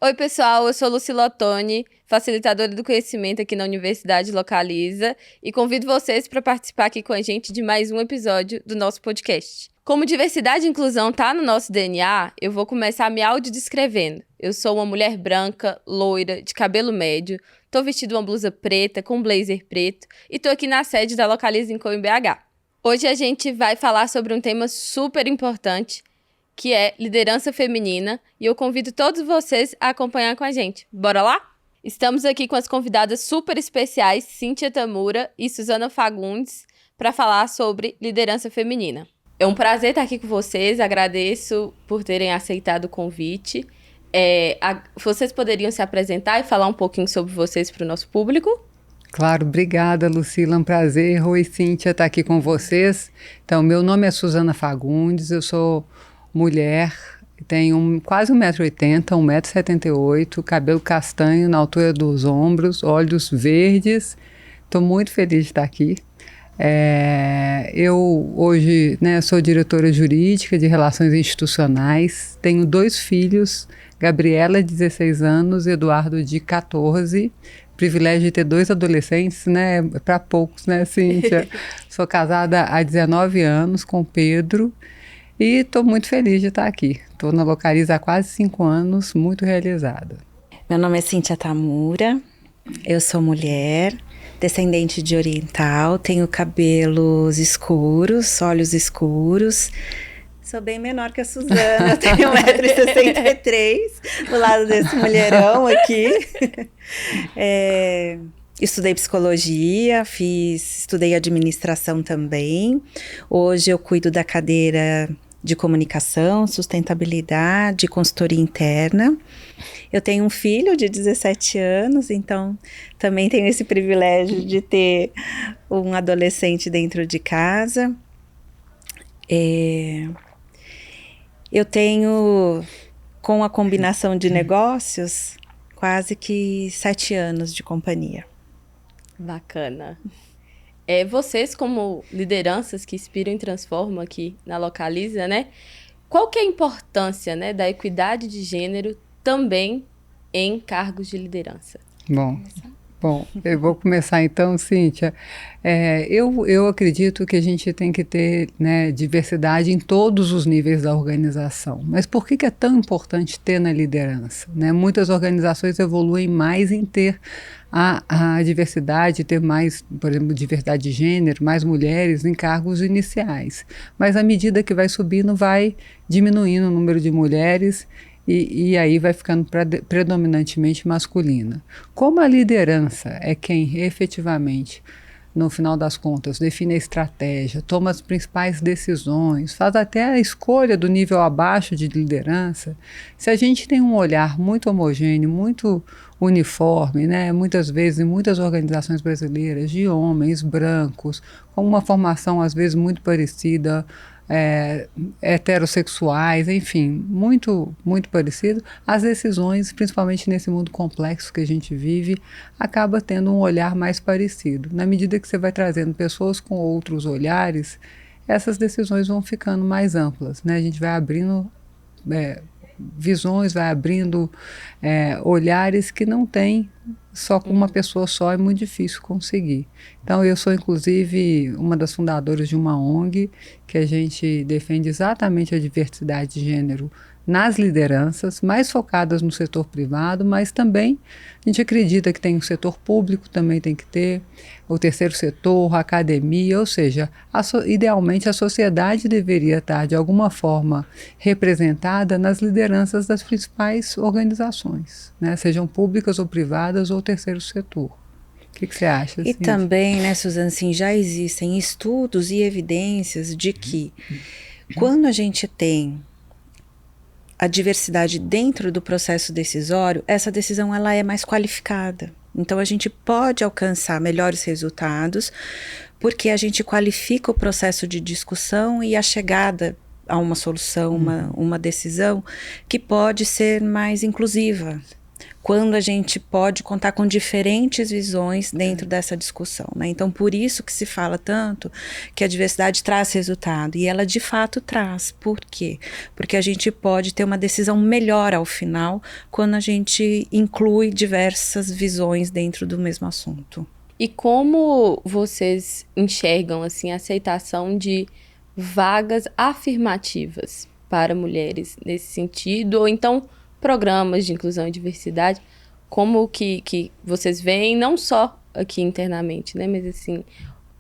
Oi, pessoal, eu sou Lucila Ottoni, facilitadora do conhecimento aqui na Universidade Localiza, e convido vocês para participar aqui com a gente de mais um episódio do nosso podcast. Como diversidade e inclusão tá no nosso DNA, eu vou começar me audiodescrevendo. Eu sou uma mulher branca, loira, de cabelo médio, tô vestindo uma blusa preta com um blazer preto e tô aqui na sede da Localiza em BH. Hoje a gente vai falar sobre um tema super importante, que é liderança feminina, e eu convido todos vocês a acompanhar com a gente. Bora lá? Estamos aqui com as convidadas super especiais, Cíntia Tamura e Suzana Fagundes, para falar sobre liderança feminina. É um prazer estar aqui com vocês, agradeço por terem aceitado o convite. Vocês poderiam se apresentar e falar um pouquinho sobre vocês para o nosso público? Claro, obrigada, Lucila, um prazer. Oi, Cíntia, estar aqui com vocês. Então, meu nome é Suzana Fagundes, eu sou mulher, tenho quase 1,80 m, 1,78 m, cabelo castanho na altura dos ombros, olhos verdes. Estou muito feliz de estar aqui. Eu hoje sou diretora jurídica de relações institucionais, tenho 2 filhos, Gabriela, de 16 anos, Eduardo, de 14. Privilégio de ter 2 adolescentes, para poucos, Cíntia? Sou casada há 19 anos com Pedro. E estou muito feliz de estar aqui. Estou na Localiza há quase 5 anos, muito realizada. Meu nome é Cíntia Tamura, eu sou mulher, descendente de oriental, tenho cabelos escuros, olhos escuros. Sou bem menor que a Suzana, eu tenho 1,63 m, do lado desse mulherão aqui. Estudei psicologia, estudei administração também. Hoje eu cuido da cadeira de comunicação, sustentabilidade, consultoria interna. Eu tenho um filho de 17 anos, então também tenho esse privilégio de ter um adolescente dentro de casa. Eu tenho, com a combinação de negócios, quase que 7 anos de companhia. Bacana. Vocês, como lideranças que inspiram e transformam aqui na Localiza, qual que é a importância, da equidade de gênero também em cargos de liderança? Bom, eu vou começar então, Cíntia. Eu acredito que a gente tem que ter diversidade em todos os níveis da organização. Mas por que é tão importante ter na liderança? Muitas organizações evoluem mais em ter a diversidade, ter mais, por exemplo, diversidade de gênero, mais mulheres em cargos iniciais. Mas à medida que vai subindo, vai diminuindo o número de mulheres e aí vai ficando predominantemente masculina. Como a liderança é quem efetivamente, no final das contas, define a estratégia, toma as principais decisões, faz até a escolha do nível abaixo de liderança, se a gente tem um olhar muito homogêneo, muito uniforme, muitas vezes em muitas organizações brasileiras, de homens brancos, com uma formação às vezes muito parecida, heterossexuais, enfim, muito, muito parecido, as decisões, principalmente nesse mundo complexo que a gente vive, acaba tendo um olhar mais parecido. Na medida que você vai trazendo pessoas com outros olhares, essas decisões vão ficando mais amplas, A gente vai abrindo visões, vai abrindo olhares que não tem só com uma pessoa só, é muito difícil conseguir. Então eu sou inclusive uma das fundadoras de uma ONG que a gente defende exatamente a diversidade de gênero nas lideranças, mais focadas no setor privado, mas também a gente acredita que tem o setor público, também tem que ter o terceiro setor, a academia, ou seja, idealmente a sociedade deveria estar de alguma forma representada nas lideranças das principais organizações, sejam públicas ou privadas ou terceiro setor. O que você acha? E também, Suzana, assim, já existem estudos e evidências de que quando a gente tem a diversidade dentro do processo decisório, essa decisão ela é mais qualificada. Então a gente pode alcançar melhores resultados porque a gente qualifica o processo de discussão e a chegada a uma solução, uma decisão que pode ser mais inclusiva. quando a gente pode contar com diferentes visões dentro dessa discussão, né? Então, por isso que se fala tanto que a diversidade traz resultado, e ela de fato traz. Por quê? Porque a gente pode ter uma decisão melhor ao final quando a gente inclui diversas visões dentro do mesmo assunto. E como vocês enxergam, assim, a aceitação de vagas afirmativas para mulheres nesse sentido, ou então programas de inclusão e diversidade, como que vocês veem, não só aqui internamente, né, mas assim,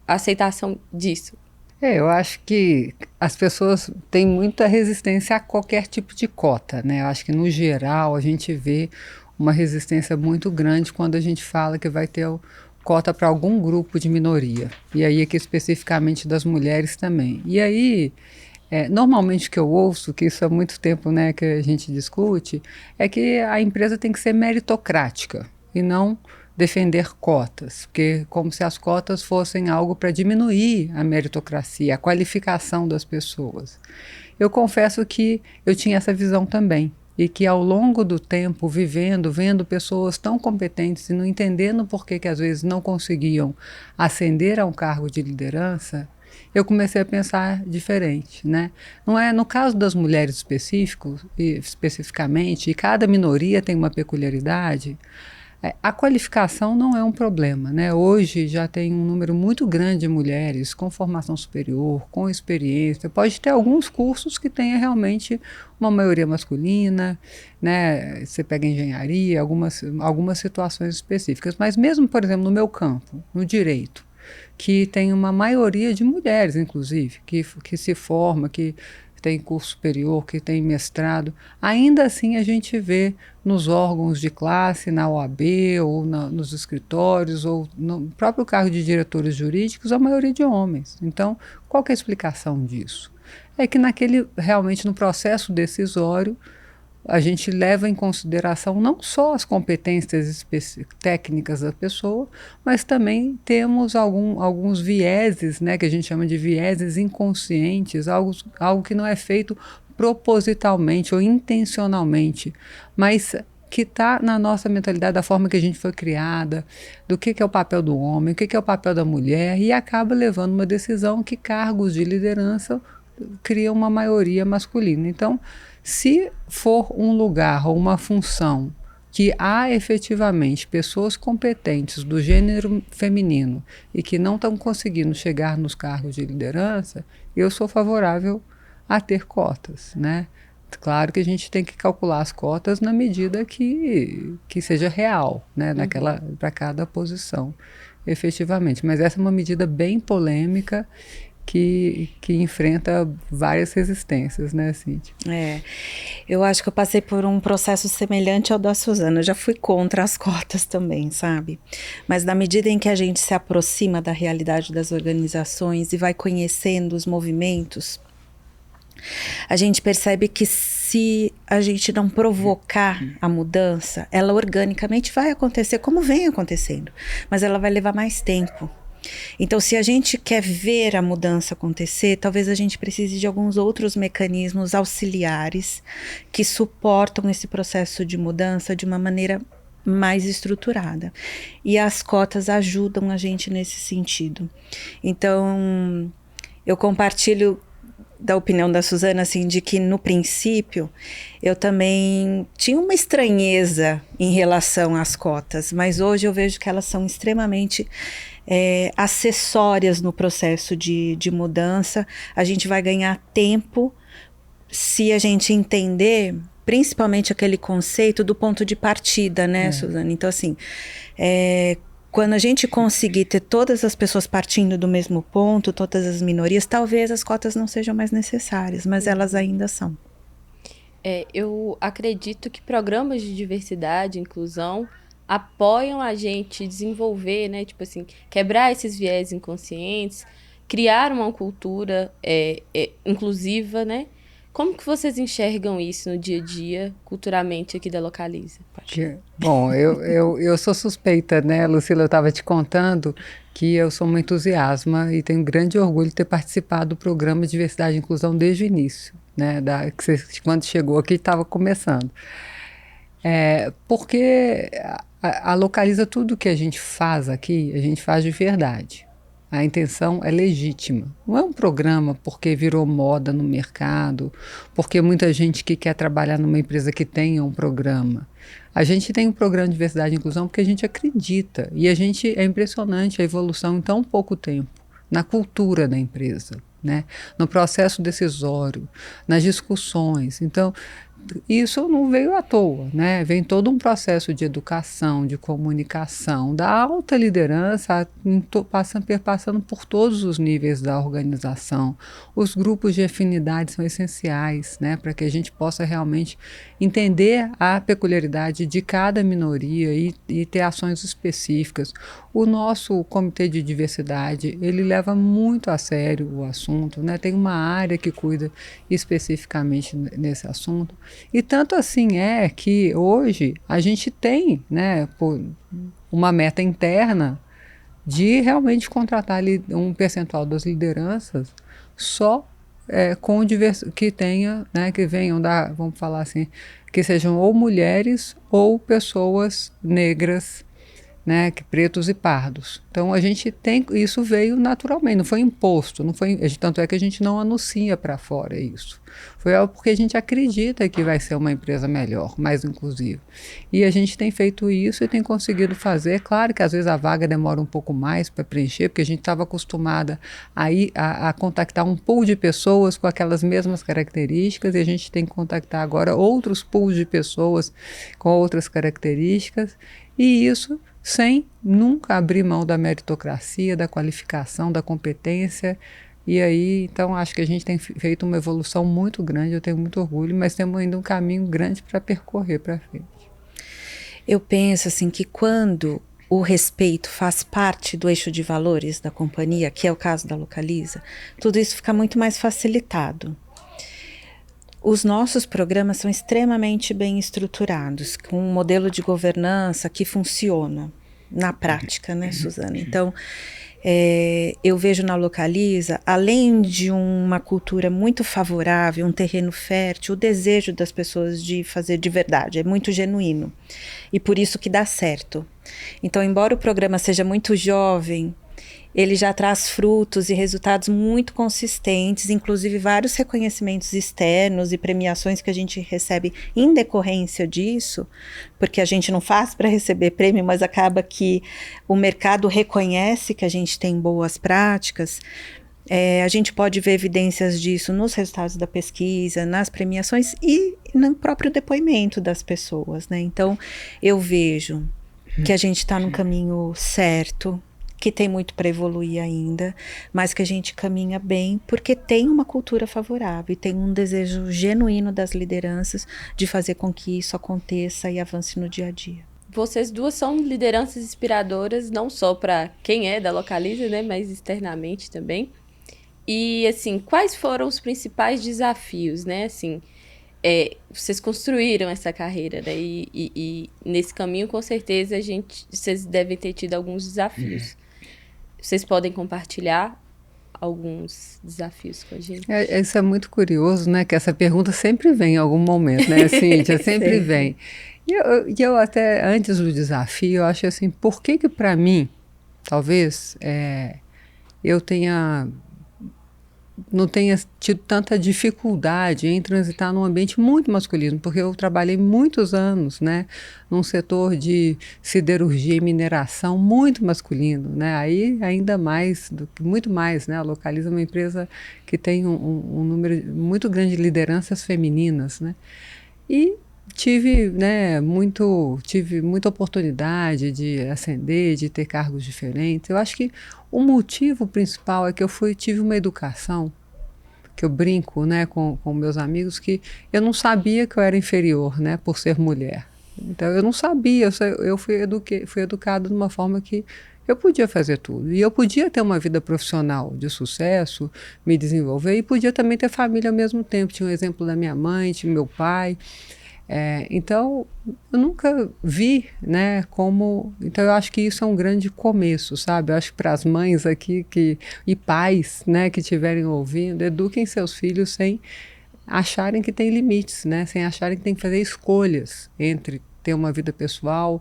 a aceitação disso? Eu acho que as pessoas têm muita resistência a qualquer tipo de cota, né? Eu acho que, no geral, a gente vê uma resistência muito grande quando a gente fala que vai ter cota para algum grupo de minoria. E aí, aqui especificamente das mulheres também. E aí, normalmente o que eu ouço, que isso há muito tempo, né, que a gente discute, é que a empresa tem que ser meritocrática e não defender cotas, porque como se as cotas fossem algo para diminuir a meritocracia, a qualificação das pessoas. Eu confesso que eu tinha essa visão também, e que ao longo do tempo, vendo pessoas tão competentes e não entendendo por que às vezes não conseguiam ascender a um cargo de liderança, eu comecei a pensar diferente, né? Não é no caso das mulheres especificamente, e cada minoria tem uma peculiaridade. A qualificação não é um problema, né? Hoje já tem um número muito grande de mulheres com formação superior, com experiência. Pode ter alguns cursos que tenha realmente uma maioria masculina, né? Você pega engenharia, algumas situações específicas. Mas mesmo, por exemplo, no meu campo, no direito, que tem uma maioria de mulheres, inclusive, que se forma, que tem curso superior, que tem mestrado, ainda assim a gente vê nos órgãos de classe, na OAB, ou nos escritórios, ou no próprio cargo de diretores jurídicos, a maioria de homens. Então, qual que é a explicação disso? É que realmente no processo decisório, a gente leva em consideração não só as competências técnicas da pessoa, mas também temos alguns vieses, né, que a gente chama de vieses inconscientes, algo que não é feito propositalmente ou intencionalmente, mas que está na nossa mentalidade, da forma que a gente foi criada, do que é o papel do homem, o que é o papel da mulher, e acaba levando uma decisão que cargos de liderança criam uma maioria masculina. Então, se for um lugar ou uma função que há efetivamente pessoas competentes do gênero feminino e que não estão conseguindo chegar nos cargos de liderança, eu sou favorável a ter cotas, né? Claro que a gente tem que calcular as cotas na medida que seja real, né? Para cada posição, efetivamente. Mas essa é uma medida bem polêmica que enfrenta várias resistências, né, Cíntia? Eu acho que eu passei por um processo semelhante ao da Suzana. Eu já fui contra as cotas também, sabe? Mas na medida em que a gente se aproxima da realidade das organizações e vai conhecendo os movimentos, a gente percebe que se a gente não provocar a mudança, ela organicamente vai acontecer como vem acontecendo, mas ela vai levar mais tempo. Então, se a gente quer ver a mudança acontecer, talvez a gente precise de alguns outros mecanismos auxiliares que suportam esse processo de mudança de uma maneira mais estruturada. E as cotas ajudam a gente nesse sentido. Então, eu compartilho da opinião da Suzana, assim, de que no princípio eu também tinha uma estranheza em relação às cotas, mas hoje eu vejo que elas são extremamente acessórias no processo de mudança. A gente vai ganhar tempo se a gente entender principalmente aquele conceito do ponto de partida, né, Suzana? Então, assim, quando a gente conseguir ter todas as pessoas partindo do mesmo ponto, todas as minorias, talvez as cotas não sejam mais necessárias, mas elas ainda são. Eu acredito que programas de diversidade e inclusão apoiam a gente desenvolver, né, tipo assim, quebrar esses viés inconscientes, criar uma cultura inclusiva, né? Como que vocês enxergam isso no dia a dia, culturalmente, aqui da Localiza? Bom, eu sou suspeita, né, Lucila? Eu estava te contando que eu sou uma entusiasma e tenho grande orgulho de ter participado do programa Diversidade e Inclusão desde o início, né? Quando chegou aqui, estava começando. Porque a Localiza, tudo que a gente faz aqui, a gente faz de verdade. A intenção é legítima. Não é um programa porque virou moda no mercado, porque muita gente que quer trabalhar numa empresa que tenha um programa. A gente tem um programa de diversidade e inclusão porque a gente acredita. E é impressionante a evolução em tão pouco tempo, na cultura da empresa, né? No processo decisório, nas discussões. Então, isso não veio à toa, né? Vem todo um processo de educação, de comunicação, da alta liderança, passando por todos os níveis da organização. Os grupos de afinidade são essenciais, né? Para que a gente possa realmente entender a peculiaridade de cada minoria e ter ações específicas. O nosso comitê de diversidade, ele leva muito a sério o assunto, né? Tem uma área que cuida especificamente nesse assunto. E tanto assim é que hoje a gente tem, né, uma meta interna de realmente contratar um percentual das lideranças só que tenha, né, que venham vamos falar assim, que sejam ou mulheres ou pessoas negras, né, pretos e pardos. Então a gente tem, isso veio naturalmente, não foi imposto, tanto é que a gente não anuncia para fora isso. Foi algo porque a gente acredita que vai ser uma empresa melhor, mais inclusiva. E a gente tem feito isso e tem conseguido fazer. Claro que às vezes a vaga demora um pouco mais para preencher, porque a gente estava acostumada a contactar um pool de pessoas com aquelas mesmas características, e a gente tem que contactar agora outros pools de pessoas com outras características, e isso sem nunca abrir mão da meritocracia, da qualificação, da competência. E aí, então, acho que a gente tem feito uma evolução muito grande, eu tenho muito orgulho, mas temos ainda um caminho grande para percorrer para frente. Eu penso assim que quando o respeito faz parte do eixo de valores da companhia, que é o caso da Localiza, tudo isso fica muito mais facilitado. Os nossos programas são extremamente bem estruturados, com um modelo de governança que funciona na prática, né, Suzana? Então, eu vejo na Localiza, além de uma cultura muito favorável, um terreno fértil, o desejo das pessoas de fazer de verdade, é muito genuíno. E por isso que dá certo. Então, embora o programa seja muito jovem, ele já traz frutos e resultados muito consistentes, inclusive vários reconhecimentos externos e premiações que a gente recebe em decorrência disso, porque a gente não faz para receber prêmio, mas acaba que o mercado reconhece que a gente tem boas práticas. A gente pode ver evidências disso nos resultados da pesquisa, nas premiações e no próprio depoimento das pessoas, né? Então, eu vejo que a gente está no caminho certo, que tem muito para evoluir ainda, mas que a gente caminha bem porque tem uma cultura favorável e tem um desejo genuíno das lideranças de fazer com que isso aconteça e avance no dia a dia. Vocês duas são lideranças inspiradoras, não só para quem é da Localiza, né, mas externamente também. E, assim, quais foram os principais desafios, né, assim, vocês construíram essa carreira, né, e nesse caminho, com certeza, vocês devem ter tido alguns desafios. Vocês podem compartilhar alguns desafios com a gente? Isso é muito curioso, né? Que essa pergunta sempre vem em algum momento, né, Cíntia? Sempre vem. E eu até, antes do desafio, eu acho assim, por que para mim, talvez, eu não tenha tido tanta dificuldade em transitar num ambiente muito masculino, porque eu trabalhei muitos anos, né, num setor de siderurgia e mineração muito masculino, né, aí ainda mais, muito mais, né, a Localiza é uma empresa que tem um número muito grande de lideranças femininas, né, e tive muita oportunidade de ascender, de ter cargos diferentes. Eu acho que o motivo principal é que tive uma educação, que eu brinco, né, com meus amigos, que eu não sabia que eu era inferior, né, por ser mulher. Então eu não sabia, eu fui educada de uma forma que eu podia fazer tudo. E eu podia ter uma vida profissional de sucesso, me desenvolver, e podia também ter família ao mesmo tempo. Tinha um exemplo da minha mãe, tinha meu pai. Então, eu nunca vi, né, então eu acho que isso é um grande começo, sabe? Eu acho que para as mães aqui e pais, né, que estiverem ouvindo, eduquem seus filhos sem acharem que tem limites, né, sem acharem que tem que fazer escolhas entre ter uma vida pessoal,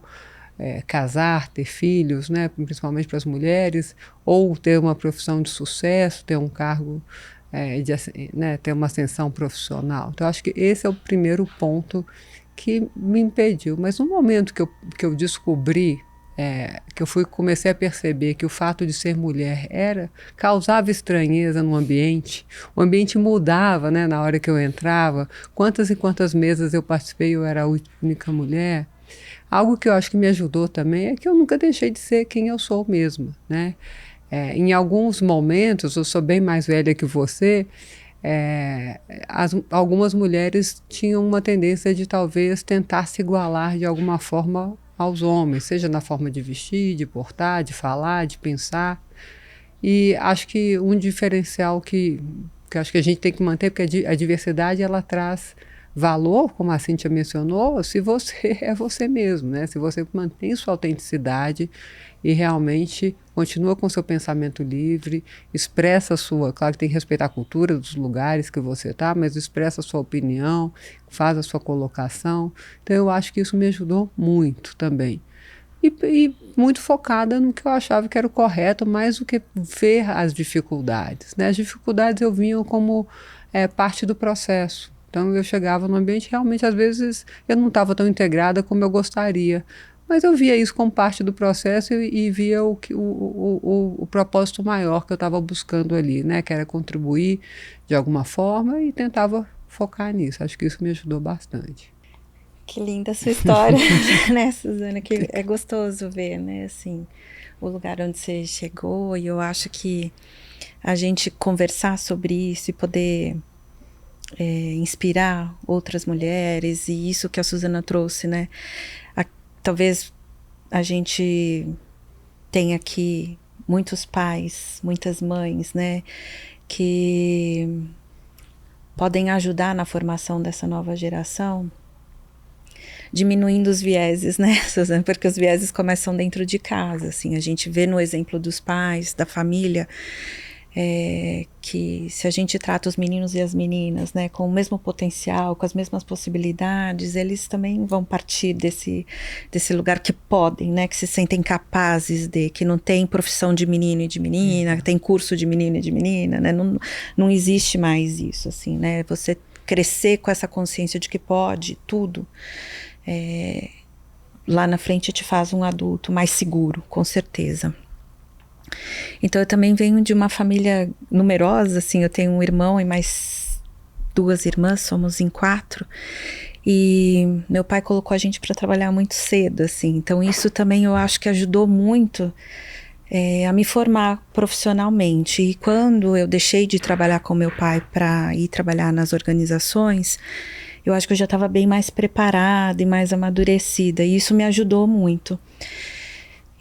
casar, ter filhos, né, principalmente para as mulheres, ou ter uma profissão de sucesso, ter um cargo, né, ter uma ascensão profissional. Então, acho que esse é o primeiro ponto que me impediu. Mas no momento que eu descobri, que eu comecei a perceber que o fato de ser mulher causava estranheza no ambiente, o ambiente mudava, né, na hora que eu entrava, quantas e quantas mesas eu participei, eu era a única mulher. Algo que eu acho que me ajudou também é que eu nunca deixei de ser quem eu sou mesma, né? Em alguns momentos, eu sou bem mais velha que você, algumas mulheres tinham uma tendência de talvez tentar se igualar de alguma forma aos homens, seja na forma de vestir, de portar, de falar, de pensar. E acho que um diferencial que acho que a gente tem que manter, porque a diversidade ela traz valor, como a Cíntia mencionou, se você é você mesmo, né? Se você mantém sua autenticidade e realmente continua com seu pensamento livre, expressa a sua, claro que tem que respeitar a cultura dos lugares que você está, mas expressa a sua opinião, faz a sua colocação. Então eu acho que isso me ajudou muito também. E muito focada no que eu achava que era o correto, mais do que ver as dificuldades, né? As dificuldades eu vinha como parte do processo. Então eu chegava no ambiente, realmente às vezes eu não estava tão integrada como eu gostaria, mas eu via isso como parte do processo e via o propósito maior que eu estava buscando ali, né? Que era contribuir de alguma forma e tentava focar nisso. Acho que isso me ajudou bastante. Que linda a sua história, né, Suzana? Que é gostoso ver, né, assim, o lugar onde você chegou, e eu acho que a gente conversar sobre isso e poder inspirar outras mulheres, e isso que a Suzana trouxe, né? Talvez a gente tenha aqui muitos pais, muitas mães, né? Que podem ajudar na formação dessa nova geração, diminuindo os vieses, né, Suzana? Porque os vieses começam dentro de casa, assim. A gente vê no exemplo dos pais, da família, que se a gente trata os meninos e as meninas, né, com o mesmo potencial, com as mesmas possibilidades, eles também vão partir desse lugar que podem, né, que se sentem capazes que não tem profissão de menino e de menina, tem curso de menino e de menina, né, não existe mais isso, assim, né, você crescer com essa consciência de que pode tudo, lá na frente te faz um adulto mais seguro, com certeza. Então eu também venho de uma família numerosa, assim, eu tenho um irmão e mais 2 irmãs, somos em 4, e meu pai colocou a gente para trabalhar muito cedo, assim, então isso também eu acho que ajudou muito a me formar profissionalmente. E quando eu deixei de trabalhar com meu pai para ir trabalhar nas organizações, eu acho que eu já estava bem mais preparada e mais amadurecida, e isso me ajudou muito.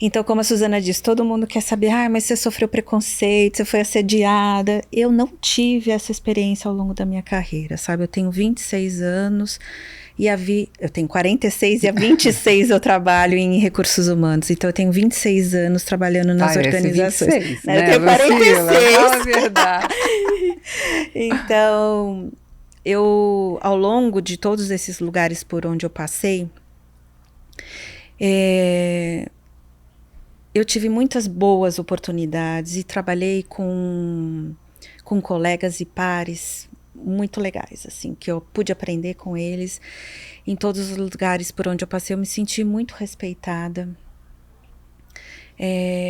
Então, como a Suzana disse, todo mundo quer saber, mas você sofreu preconceito, você foi assediada. Eu não tive essa experiência ao longo da minha carreira, sabe? Eu tenho 26 anos, eu tenho 46 e há 26 eu trabalho em recursos humanos. Então, eu tenho 26 anos trabalhando nas organizações. 26, né? Eu tenho 46. Fala a verdade. Então, eu, ao longo de todos esses lugares por onde eu passei, eu tive muitas boas oportunidades e trabalhei com colegas e pares muito legais, assim, que eu pude aprender com eles. Em todos os lugares por onde eu passei, eu me senti muito respeitada.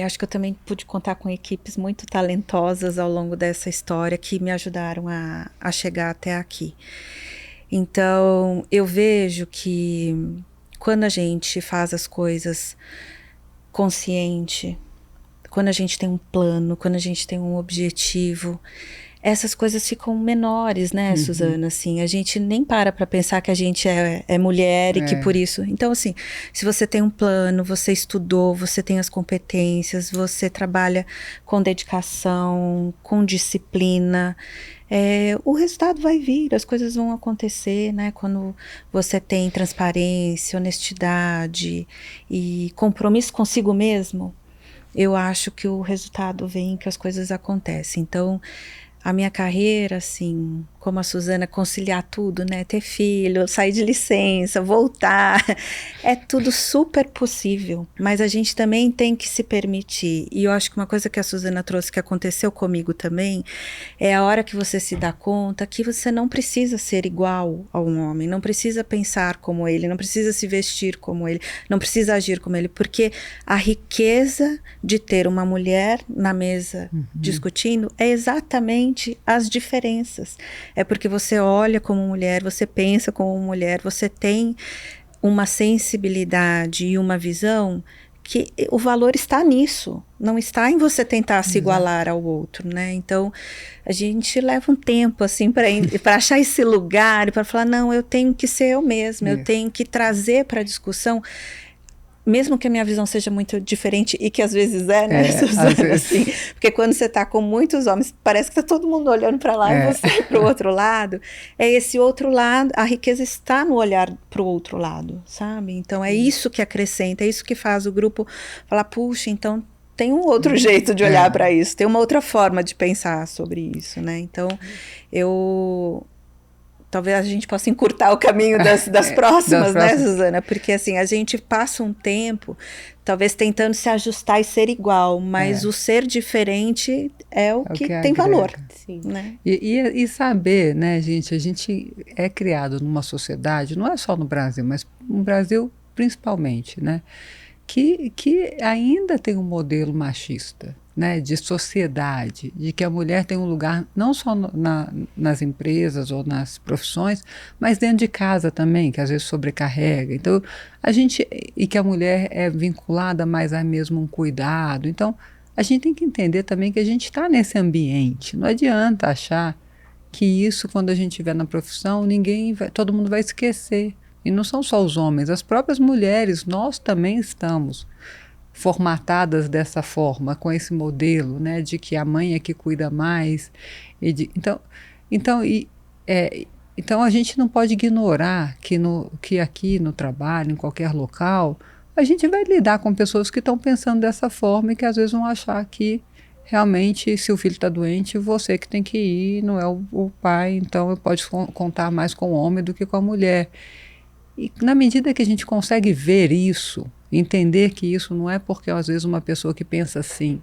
Acho que eu também pude contar com equipes muito talentosas ao longo dessa história que me ajudaram a chegar até aqui. Então, eu vejo que quando a gente faz as coisas consciente, quando a gente tem um plano, quando a gente tem um objetivo, essas coisas ficam menores, né, Suzana? Assim, a gente nem para pensar que a gente é mulher e que por isso... Então, assim, se você tem um plano, você estudou, você tem as competências, você trabalha com dedicação, com disciplina, o resultado vai vir, as coisas vão acontecer, né? Quando você tem transparência, honestidade e compromisso consigo mesmo, eu acho que o resultado vem, que as coisas acontecem. Então, a minha carreira, assim, como a Suzana, conciliar tudo, né? Ter filho, sair de licença, voltar. É tudo super possível, mas a gente também tem que se permitir. E eu acho que uma coisa que a Suzana trouxe, que aconteceu comigo também, é a hora que você se dá conta que você não precisa ser igual a um homem, não precisa pensar como ele, não precisa se vestir como ele, não precisa agir como ele, porque a riqueza de ter uma mulher na mesa discutindo é exatamente as diferenças. É porque você olha como mulher, você pensa como mulher, você tem uma sensibilidade e uma visão que o valor está nisso, não está em você tentar se igualar ao outro, né? Então, a gente leva um tempo, assim, para achar esse lugar, para falar, não, eu tenho que ser eu mesma, eu tenho que trazer para a discussão, mesmo que a minha visão seja muito diferente, e que às vezes né, Suzana, assim, porque quando você está com muitos homens, parece que está todo mundo olhando para lá e você para o outro lado, é esse outro lado, a riqueza está no olhar para o outro lado, sabe? Então é isso que acrescenta, é isso que faz o grupo falar, puxa, então tem um outro jeito de olhar para isso, tem uma outra forma de pensar sobre isso, né? Então, talvez a gente possa encurtar o caminho das próximas, né, Suzana? Porque, assim, a gente passa um tempo, talvez tentando se ajustar e ser igual, mas o ser diferente é o que tem valor. Sim. Né? E saber, né, gente, a gente é criado numa sociedade, não é só no Brasil, mas no Brasil principalmente, né, que ainda tem um modelo machista, né, de sociedade, de que a mulher tem um lugar não só nas empresas ou nas profissões, mas dentro de casa também, que às vezes sobrecarrega. Então, e que a mulher é vinculada mais a mesmo um cuidado. Então, a gente tem que entender também que a gente está nesse ambiente. Não adianta achar que isso, quando a gente estiver na profissão, todo mundo vai esquecer. E não são só os homens, as próprias mulheres, nós também estamos formatadas dessa forma, com esse modelo, né, de que a mãe é que cuida mais. Então a gente não pode ignorar que aqui no trabalho, em qualquer local, a gente vai lidar com pessoas que estão pensando dessa forma e que às vezes vão achar que realmente, se o filho está doente, você que tem que ir, não é o pai, então pode contar mais com o homem do que com a mulher. E na medida que a gente consegue ver isso, entender que isso não é porque às vezes uma pessoa que pensa assim,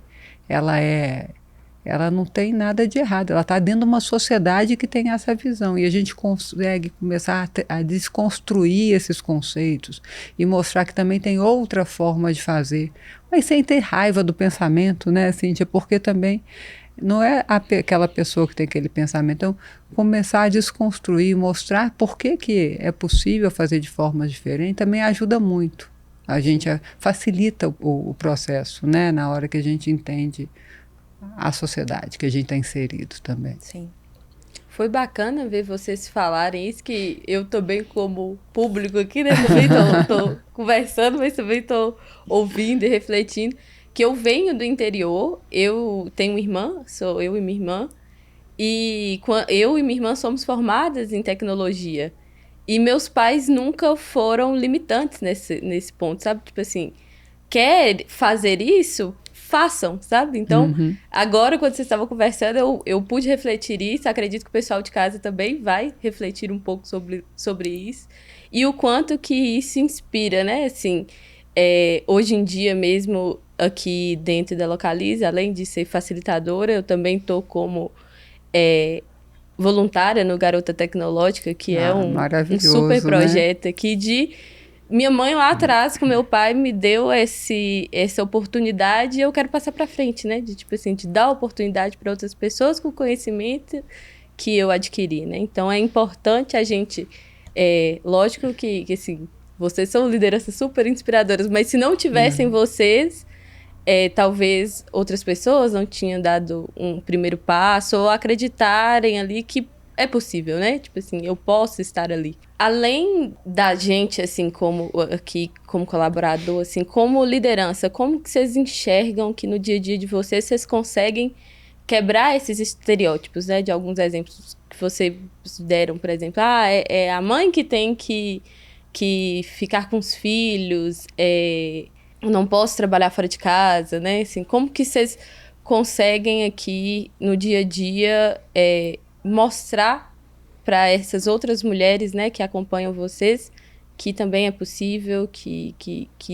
ela não tem nada de errado, ela está dentro de uma sociedade que tem essa visão, e a gente consegue começar a desconstruir esses conceitos e mostrar que também tem outra forma de fazer, mas sem ter raiva do pensamento, né, Cíntia? Porque também não é aquela pessoa que tem aquele pensamento. Então, começar a desconstruir, mostrar por que é possível fazer de forma diferente, também ajuda muito. A gente facilita o processo, né? Na hora que a gente entende a sociedade que a gente está inserido também. Sim. Foi bacana ver vocês falarem isso, que eu também como público aqui, né? Também tô conversando, mas também tô ouvindo e refletindo. Que eu venho do interior, eu tenho uma irmã, sou eu e minha irmã, e eu e minha irmã somos formadas em tecnologia. E meus pais nunca foram limitantes nesse ponto, sabe? Tipo assim, quer fazer isso? Façam, sabe? Então, agora, quando vocês estavam conversando, eu pude refletir isso, acredito que o pessoal de casa também vai refletir um pouco sobre isso. E o quanto que isso inspira, né? Assim, hoje em dia mesmo, aqui dentro da Localiza, além de ser facilitadora, eu também estou como voluntária no Garota Tecnológica, que é um super projeto, né? Aqui de... Minha mãe lá atrás, com meu pai, me deu essa oportunidade e eu quero passar para frente, né? De, tipo assim, de dar oportunidade para outras pessoas com o conhecimento que eu adquiri, né? Então, é importante a gente... lógico que assim, vocês são lideranças super inspiradoras, mas se não tivessem vocês, talvez outras pessoas não tinham dado um primeiro passo ou acreditarem ali que é possível, né? Tipo assim, eu posso estar ali. Além da gente, assim, como aqui, como colaborador, assim, como liderança, como que vocês enxergam que no dia a dia de vocês conseguem quebrar esses estereótipos, né? De alguns exemplos que vocês deram, por exemplo, é a mãe que tem que ficar com os filhos, não posso trabalhar fora de casa, né? Assim, como que vocês conseguem aqui no dia a dia mostrar para essas outras mulheres, né, que acompanham vocês, que também é possível, que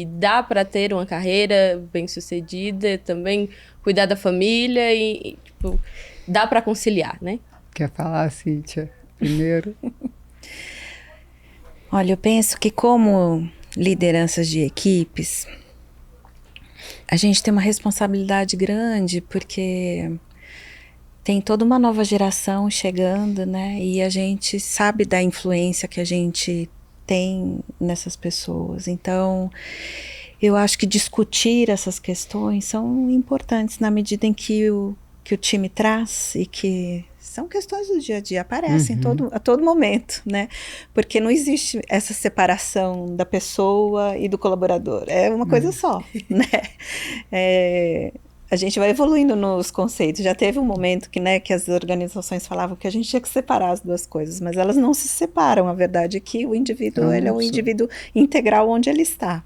dá para ter uma carreira bem-sucedida, também cuidar da família e tipo, dá para conciliar, né? Quer falar, Cíntia, primeiro? Olha, eu penso que como lideranças de equipes, a gente tem uma responsabilidade grande, porque tem toda uma nova geração chegando, né? E a gente sabe da influência que a gente tem nessas pessoas. Então, eu acho que discutir essas questões são importantes na medida em que o time traz e que são questões do dia a dia, aparecem a todo momento, né? Porque não existe essa separação da pessoa e do colaborador, é uma coisa só, né? A gente vai evoluindo nos conceitos. Já teve um momento que as organizações falavam que a gente tinha que separar as duas coisas, mas elas não se separam. A verdade é que o indivíduo ele é um indivíduo integral onde ele está.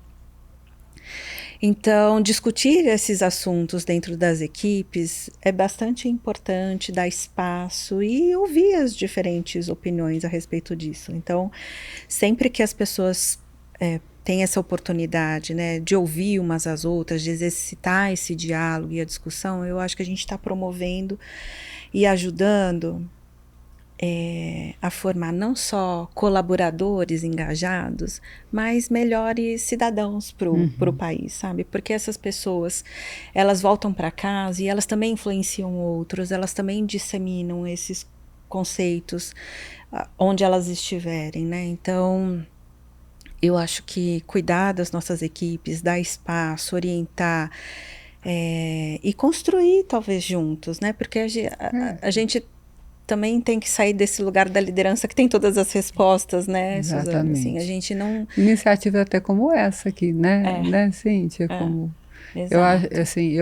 Então, discutir esses assuntos dentro das equipes é bastante importante, dar espaço e ouvir as diferentes opiniões a respeito disso. Então, sempre que as pessoas têm essa oportunidade, né, de ouvir umas às outras, de exercitar esse diálogo e a discussão, eu acho que a gente está promovendo e ajudando a formar não só colaboradores engajados, mas melhores cidadãos pro país, sabe? Porque essas pessoas, elas voltam para casa e elas também influenciam outros, elas também disseminam esses conceitos onde elas estiverem, né? Então, eu acho que cuidar das nossas equipes, dar espaço, orientar e construir talvez juntos, né? Porque a gente também tem que sair desse lugar da liderança que tem todas as respostas, né, Exatamente. Suzana? Assim, a gente não... Iniciativas até como essa aqui, né, né, Cíntia? Como... Eu acho, assim,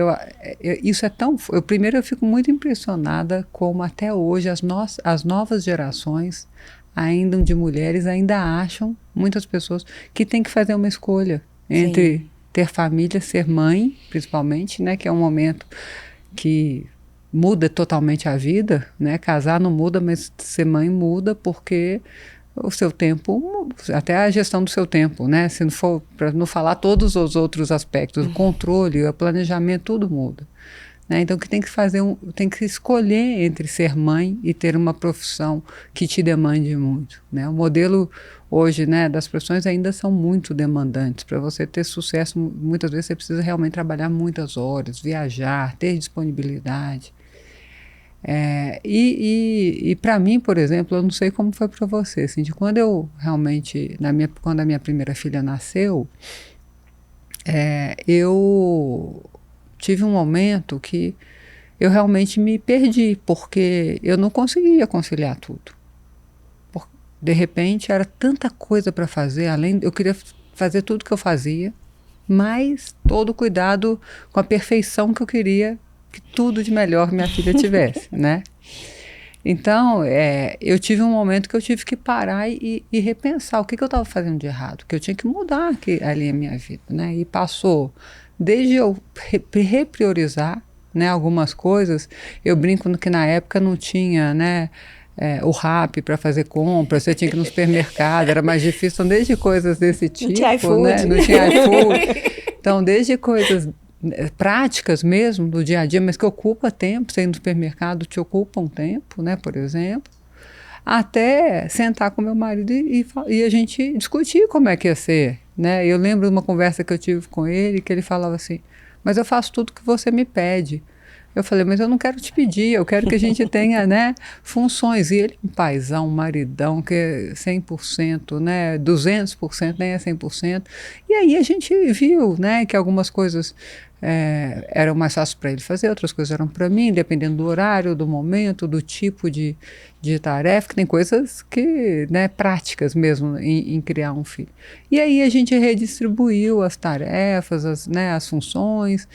isso é tão... Primeiro, eu fico muito impressionada como até hoje as novas gerações, ainda de mulheres, ainda acham, muitas pessoas, que tem que fazer uma escolha entre ter família, ser mãe, principalmente, né, que é um momento que muda totalmente a vida, né? Casar não muda, mas ser mãe muda, porque o seu tempo, até a gestão do seu tempo, né? Se não for para não falar todos os outros aspectos, o controle, o planejamento, tudo muda, né? Então que tem que tem que escolher entre ser mãe e ter uma profissão que te demande muito, né? O modelo hoje, né, das profissões ainda são muito demandantes. Para você ter sucesso, muitas vezes você precisa realmente trabalhar muitas horas, viajar, ter disponibilidade. E para mim, por exemplo, eu não sei como foi para você, assim, de quando eu realmente, quando a minha primeira filha nasceu, eu tive um momento que eu realmente me perdi, porque eu não conseguia conciliar tudo. De repente, era tanta coisa para fazer, eu queria fazer tudo que eu fazia, mas todo o cuidado com a perfeição que eu queria que tudo de melhor minha filha tivesse, né? Então, eu tive um momento que eu tive que parar e repensar o que eu estava fazendo de errado, que eu tinha que mudar ali a minha vida, né? E passou desde eu repriorizar, né, algumas coisas. Eu brinco que na época não tinha, né, o Rappi para fazer compras, você tinha que ir no supermercado, era mais difícil. Então, desde coisas desse tipo, não tinha iFood, né? Não tinha iFood. Então, desde coisas práticas mesmo do dia a dia, mas que ocupa tempo, você ir no supermercado te ocupa um tempo, né, por exemplo, até sentar com meu marido e a gente discutir como é que ia ser, né? Eu lembro de uma conversa que eu tive com ele, que ele falava assim, mas eu faço tudo que você me pede. Eu falei, mas eu não quero te pedir, eu quero que a gente tenha, né, funções. E ele, um paizão, um maridão, que é 100%, né, 200%, nem é 100%. E aí a gente viu, né, que algumas coisas eram mais fáceis para ele fazer, outras coisas eram para mim, dependendo do horário, do momento, do tipo de tarefa, que tem coisas que, né, práticas mesmo em criar um filho. E aí a gente redistribuiu as tarefas, as funções.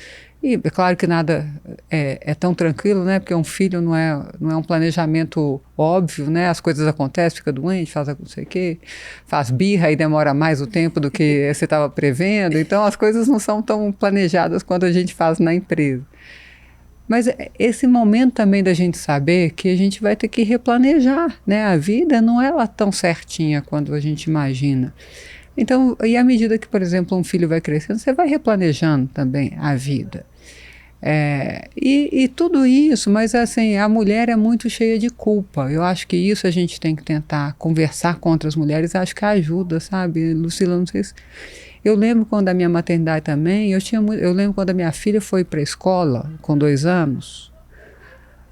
E é claro que nada é tão tranquilo, né? Porque um filho não é um planejamento óbvio, né? As coisas acontecem, fica doente, faz não sei o quê, faz birra e demora mais o tempo do que você estava prevendo. Então as coisas não são tão planejadas quanto a gente faz na empresa. Mas esse momento também da gente saber que a gente vai ter que replanejar, né? A vida não é lá tão certinha quando a gente imagina. Então, e à medida que, por exemplo, um filho vai crescendo, você vai replanejando também a vida. E tudo isso, mas assim, a mulher é muito cheia de culpa. Eu acho que isso a gente tem que tentar conversar com outras mulheres, acho que ajuda, sabe? Lucila, não sei se... Eu lembro quando a minha maternidade também, eu lembro quando a minha filha foi para a escola, com 2 anos,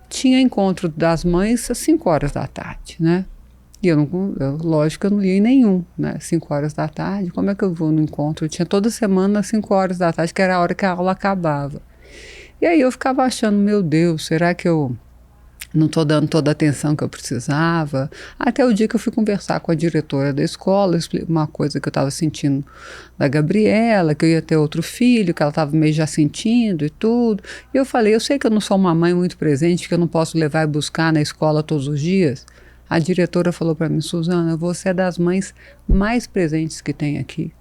tinha encontro das mães às 5 horas da tarde, né? E lógico que eu não ia em nenhum, né? 5 horas da tarde, como é que eu vou no encontro? Eu tinha toda semana às 5 horas da tarde, que era a hora que a aula acabava. E aí eu ficava achando, meu Deus, será que eu não estou dando toda a atenção que eu precisava? Até o dia que eu fui conversar com a diretora da escola, uma coisa que eu estava sentindo da Gabriela, que eu ia ter outro filho, que ela estava meio já sentindo e tudo. E eu falei, eu sei que eu não sou uma mãe muito presente, que eu não posso levar e buscar na escola todos os dias. A diretora falou para mim, Suzana, você é das mães mais presentes que tem aqui.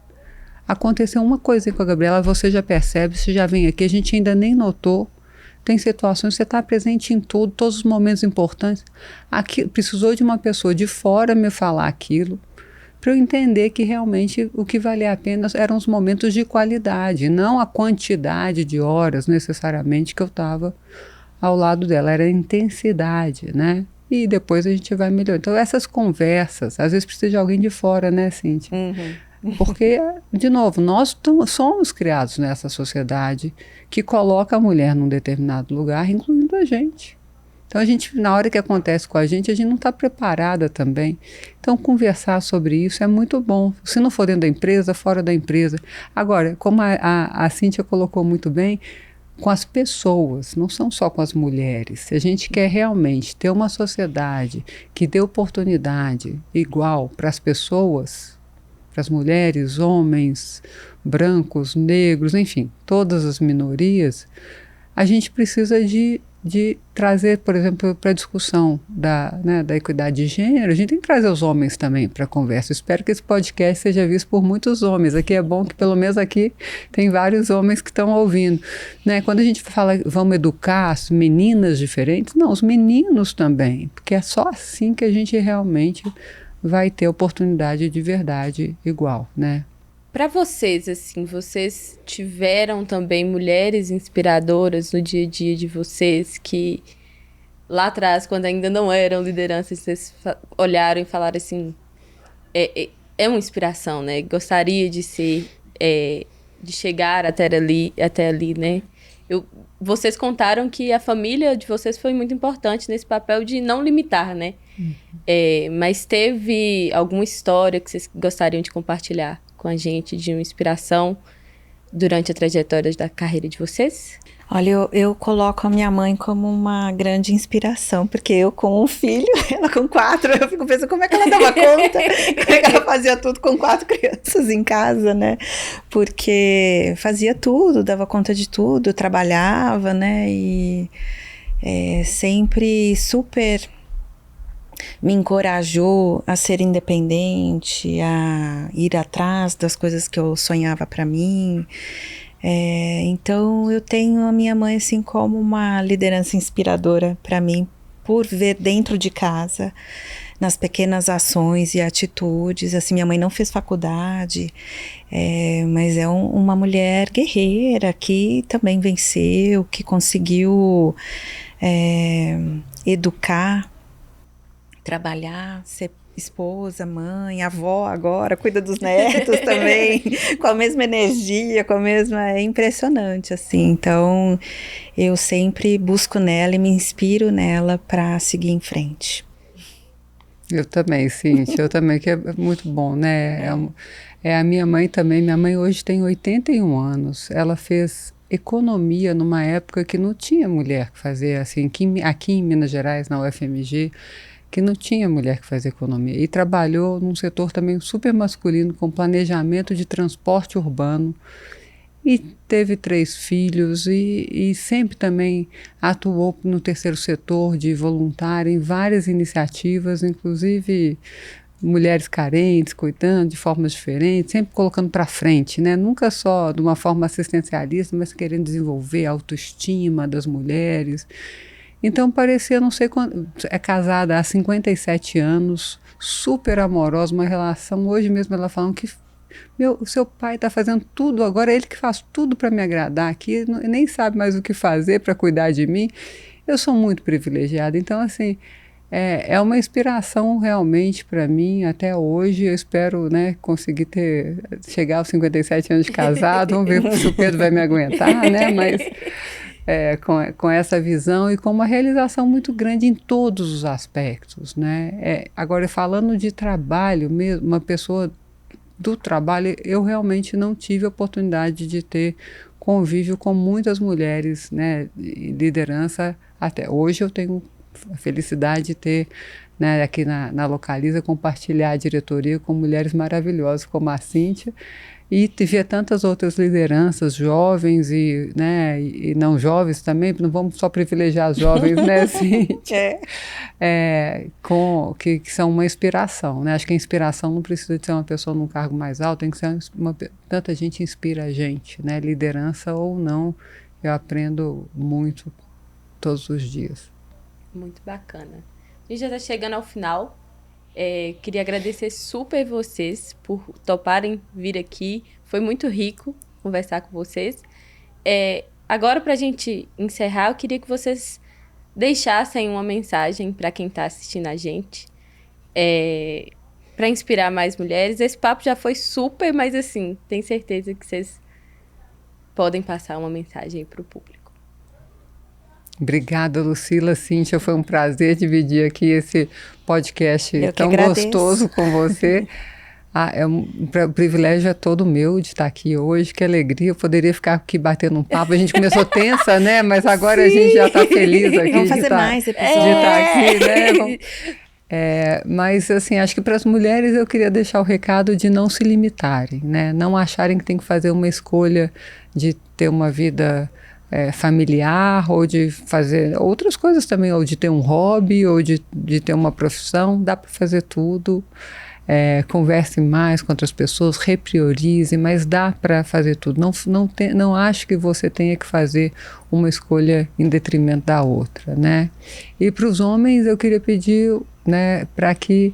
Aconteceu uma coisa com a Gabriela, você já percebe, você já vem aqui, a gente ainda nem notou. Tem situações que você está presente em tudo, todos os momentos importantes. Aqui, precisou de uma pessoa de fora me falar aquilo, para eu entender que realmente o que valia a pena eram os momentos de qualidade, não a quantidade de horas necessariamente que eu estava ao lado dela, era a intensidade, né? E depois a gente vai melhorando. Então essas conversas, às vezes precisa de alguém de fora, né, Cíntia? Uhum. Porque, de novo, nós somos criados nessa sociedade que coloca a mulher num determinado lugar, incluindo a gente. Então, na hora que acontece com a gente não está preparada também. Então, conversar sobre isso é muito bom. Se não for dentro da empresa, fora da empresa. Agora, como a Cíntia colocou muito bem, com as pessoas, não são só com as mulheres. Se a gente quer realmente ter uma sociedade que dê oportunidade igual para as pessoas, para as mulheres, homens, brancos, negros, enfim, todas as minorias, a gente precisa de trazer, por exemplo, para a discussão da equidade de gênero, a gente tem que trazer os homens também para a conversa. Espero que esse podcast seja visto por muitos homens. Aqui é bom que pelo menos aqui tem vários homens que estão ouvindo. Né? Quando a gente fala vamos educar as meninas diferentes, não, os meninos também, porque é só assim que a gente realmente vai ter oportunidade de verdade igual, né? Para vocês, assim, vocês tiveram também mulheres inspiradoras no dia a dia de vocês que lá atrás, quando ainda não eram lideranças, vocês olharam e falaram assim, é uma inspiração, né? Gostaria de ser, de chegar até ali, né? Vocês contaram que a família de vocês foi muito importante nesse papel de não limitar, né? Mas teve alguma história que vocês gostariam de compartilhar com a gente, de uma inspiração durante a trajetória da carreira de vocês? Olha, eu coloco a minha mãe como uma grande inspiração, porque eu com um filho, ela com 4, eu fico pensando como é que ela dava conta, como é que ela fazia tudo com 4 crianças em casa, né? Porque fazia tudo, dava conta de tudo, trabalhava, né? E sempre super me encorajou a ser independente, a ir atrás das coisas que eu sonhava para mim. Então eu tenho a minha mãe assim como uma liderança inspiradora para mim, por ver dentro de casa, nas pequenas ações e atitudes. Assim, minha mãe não fez faculdade, mas é uma mulher guerreira que também venceu, que conseguiu educar, trabalhar, ser esposa, mãe, avó agora, cuida dos netos também, com a mesma energia, é impressionante, assim. Então, eu sempre busco nela e me inspiro nela para seguir em frente. Eu também, Cíntia, eu também, que é muito bom, né? A minha mãe também, minha mãe hoje tem 81 anos, ela fez economia numa época que não tinha mulher que fazia, assim, aqui em Minas Gerais, na UFMG, que não tinha mulher que fazia economia, e trabalhou num setor também super masculino, com planejamento de transporte urbano, e teve 3 filhos, e sempre também atuou no terceiro setor de voluntária em várias iniciativas, inclusive mulheres carentes, cuidando de formas diferentes, sempre colocando para frente, né? Nunca só de uma forma assistencialista, mas querendo desenvolver a autoestima das mulheres. Então parecia, não sei quando, é casada há 57 anos, super amorosa, uma relação, hoje mesmo ela falando que o seu pai está fazendo tudo, agora é ele que faz tudo para me agradar aqui, nem sabe mais o que fazer para cuidar de mim. Eu sou muito privilegiada, então assim, é uma inspiração realmente para mim até hoje. Eu espero, né, conseguir chegar aos 57 anos de casado, vamos ver se o Pedro vai me aguentar, né, mas com essa visão e com uma realização muito grande em todos os aspectos, né. Agora, falando de trabalho mesmo, uma pessoa do trabalho, eu realmente não tive a oportunidade de ter convívio com muitas mulheres, né, em liderança. Até hoje eu tenho a felicidade de ter, né, aqui na Localiza, compartilhar a diretoria com mulheres maravilhosas como a Cíntia, e ver tantas outras lideranças jovens né, e não jovens também, não vamos só privilegiar as jovens, né, Cíntia? Que são uma inspiração, né? Acho que a inspiração não precisa de ser uma pessoa num cargo mais alto, tem que ser tanta gente inspira a gente, né? Liderança ou não, eu aprendo muito todos os dias. Muito bacana. A gente já está chegando ao final. Queria agradecer super vocês por toparem vir aqui. Foi muito rico conversar com vocês. Agora, para a gente encerrar, eu queria que vocês deixassem uma mensagem para quem está assistindo a gente, para inspirar mais mulheres. Esse papo já foi super, mas assim, tenho certeza que vocês podem passar uma mensagem para o público. Obrigada, Lucila, Cíntia, foi um prazer dividir aqui esse podcast tão gostoso com você. O privilégio é todo meu de estar aqui hoje, que alegria, eu poderia ficar aqui batendo um papo, a gente começou tensa, né, mas agora Sim. A gente já está feliz aqui. Vamos fazer mais episódios. De estar aqui, né, mas assim, acho que para as mulheres eu queria deixar o recado de não se limitarem, né, não acharem que tem que fazer uma escolha de ter uma vida familiar, ou de fazer outras coisas também, ou de ter um hobby, ou de ter uma profissão. Dá para fazer tudo. Converse mais com outras pessoas, repriorize, mas dá para fazer tudo. Não acho que você tenha que fazer uma escolha em detrimento da outra, né? E para os homens eu queria pedir, né, para que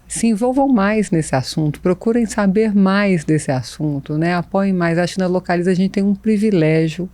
se envolvam mais nesse assunto, procurem saber mais desse assunto, né? Apoiem mais. Acho que na Localiza a gente tem um privilégio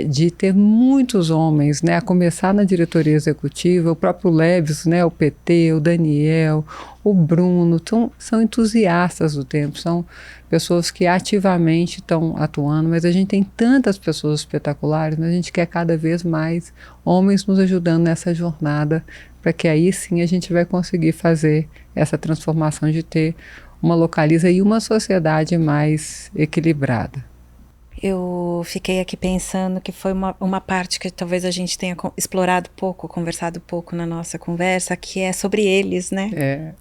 de ter muitos homens, né, a começar na diretoria executiva, o próprio Leves, né, o PT, o Daniel, o Bruno, são entusiastas do tempo, são pessoas que ativamente estão atuando, mas a gente tem tantas pessoas espetaculares, mas a gente quer cada vez mais homens nos ajudando nessa jornada, para que aí sim a gente vai conseguir fazer essa transformação de ter uma Localiza e uma sociedade mais equilibrada. Eu fiquei aqui pensando que foi uma parte que talvez a gente tenha explorado pouco, conversado pouco na nossa conversa, que é sobre eles, né?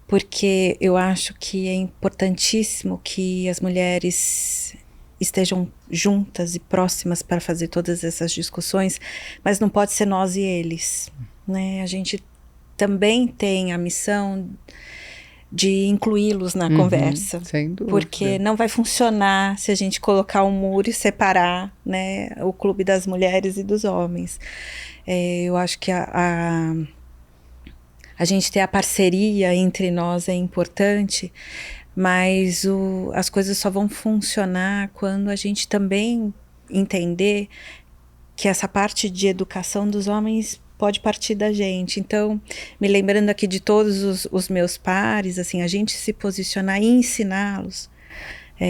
Porque eu acho que é importantíssimo que as mulheres estejam juntas e próximas para fazer todas essas discussões, mas não pode ser nós e eles, né? A gente também tem a missão de incluí-los na conversa, sem dúvida. Porque não vai funcionar se a gente colocar um muro e separar, né, o clube das mulheres e dos homens. Eu acho que a gente ter a parceria entre nós é importante, mas as coisas só vão funcionar quando a gente também entender que essa parte de educação dos homens pode partir da gente. Então, me lembrando aqui de todos os meus pares, assim, a gente se posicionar e ensiná-los.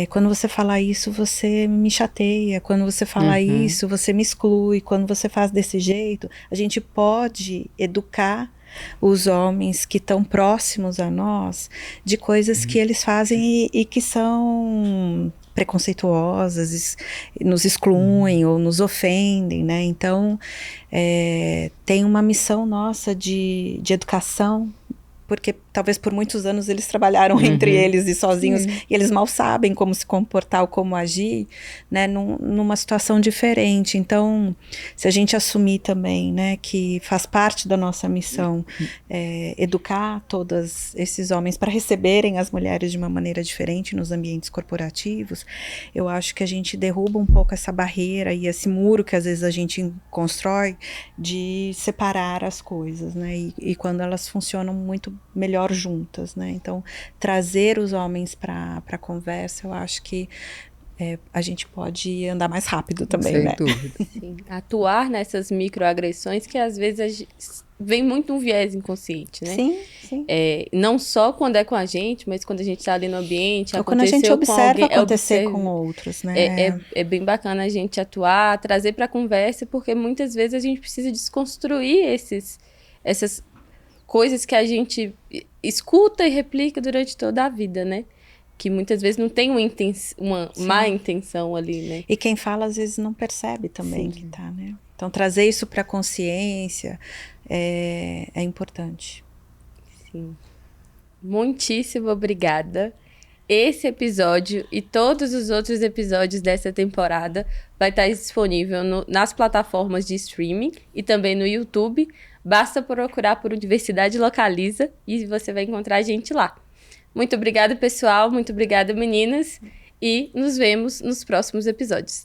Quando você fala isso, você me chateia. Quando você fala isso, você me exclui. Quando você faz desse jeito, a gente pode educar os homens que estão próximos a nós de coisas que eles fazem e que são preconceituosas, nos excluem ou nos ofendem, né? Então, tem uma missão nossa de educação porque talvez por muitos anos eles trabalharam entre eles e sozinhos, e eles mal sabem como se comportar ou como agir, né, numa situação diferente. Então, se a gente assumir também, né, que faz parte da nossa missão educar todos esses homens para receberem as mulheres de uma maneira diferente nos ambientes corporativos, eu acho que a gente derruba um pouco essa barreira e esse muro que às vezes a gente constrói de separar as coisas, né? E quando elas funcionam muito melhor juntas, né? Então, trazer os homens para a conversa, eu acho que a gente pode andar mais rápido também, Sem né? dúvida. Sim. Atuar nessas microagressões que às vezes vem muito um viés inconsciente, né? Sim, sim. Não só quando é com a gente, mas quando a gente está ali no ambiente, ou quando a gente observa acontecer com observa. outros, né? É bem bacana a gente atuar, trazer para a conversa, porque muitas vezes a gente precisa desconstruir essas coisas que a gente escuta e replica durante toda a vida, né? Que muitas vezes não tem uma má intenção ali, né? E quem fala às vezes não percebe também que tá, né? Então trazer isso para a consciência é importante. Sim. Muitíssimo obrigada. Esse episódio e todos os outros episódios dessa temporada vai estar disponível nas plataformas de streaming e também no YouTube. Basta procurar por Universidade Localiza e você vai encontrar a gente lá. Muito obrigada, pessoal. Muito obrigada, meninas. E nos vemos nos próximos episódios.